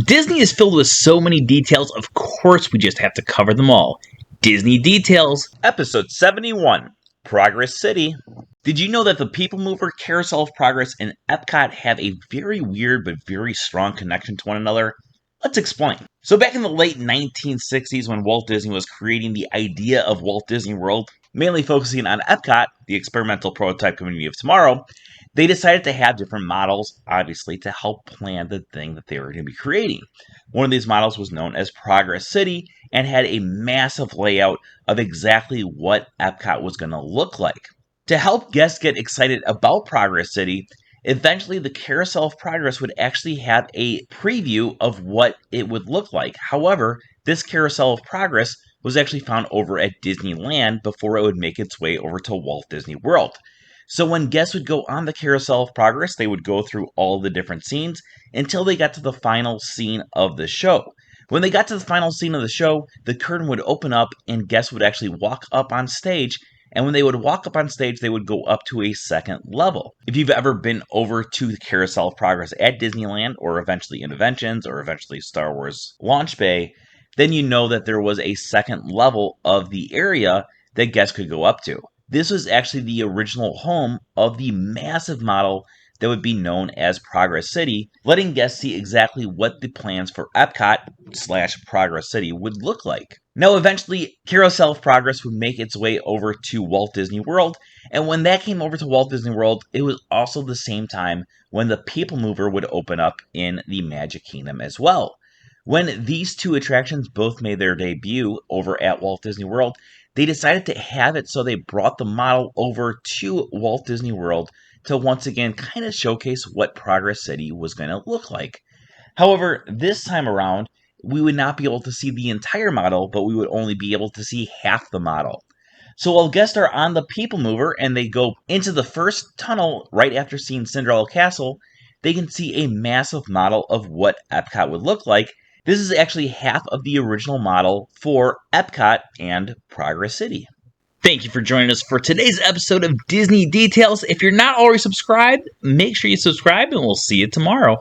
Disney is filled with so many details, of course we just have to cover them all. Disney Details. Episode 71, Progress City. Did you know that the Peoplemover, Carousel of Progress, and Epcot have a very weird but very strong connection to one another? Let's explain. So back in the late 1960s, when Walt Disney was creating the idea of Walt Disney World, mainly focusing on Epcot, the experimental prototype community of tomorrow, they decided to have different models, obviously, to help plan the thing that they were going to be creating. One of these models was known as Progress City and had a massive layout of exactly what Epcot was going to look like. To help guests get excited about Progress City, eventually the Carousel of Progress would actually have a preview of what it would look like. However, this Carousel of Progress was actually found over at Disneyland before it would make its way over to Walt Disney World. So when guests would go on the Carousel of Progress, they would go through all the different scenes until they got to the final scene of the show. When they got to the final scene of the show, the curtain would open up and guests would actually walk up on stage. And when they would walk up on stage, they would go up to a second level. If you've ever been over to the Carousel of Progress at Disneyland, or eventually Innoventions, or eventually Star Wars Launch Bay, then you know that there was a second level of the area that guests could go up to. This was actually the original home of the massive model that would be known as Progress City, letting guests see exactly what the plans for Epcot/Progress City would look like. Now, eventually, Carousel of Progress would make its way over to Walt Disney World, and when that came over to Walt Disney World, it was also the same time when the Peoplemover would open up in the Magic Kingdom as well. When these two attractions both made their debut over at Walt Disney World, they decided to have it so they brought the model over to Walt Disney World to once again kind of showcase what Progress City was going to look like. However, this time around, we would not be able to see the entire model, but we would only be able to see half the model. So while guests are on the Peoplemover and they go into the first tunnel right after seeing Cinderella Castle, they can see a massive model of what Epcot would look like. This is actually half of the original model for Epcot and Progress City. Thank you for joining us for today's episode of Disney Details. If you're not already subscribed, make sure you subscribe and we'll see you tomorrow.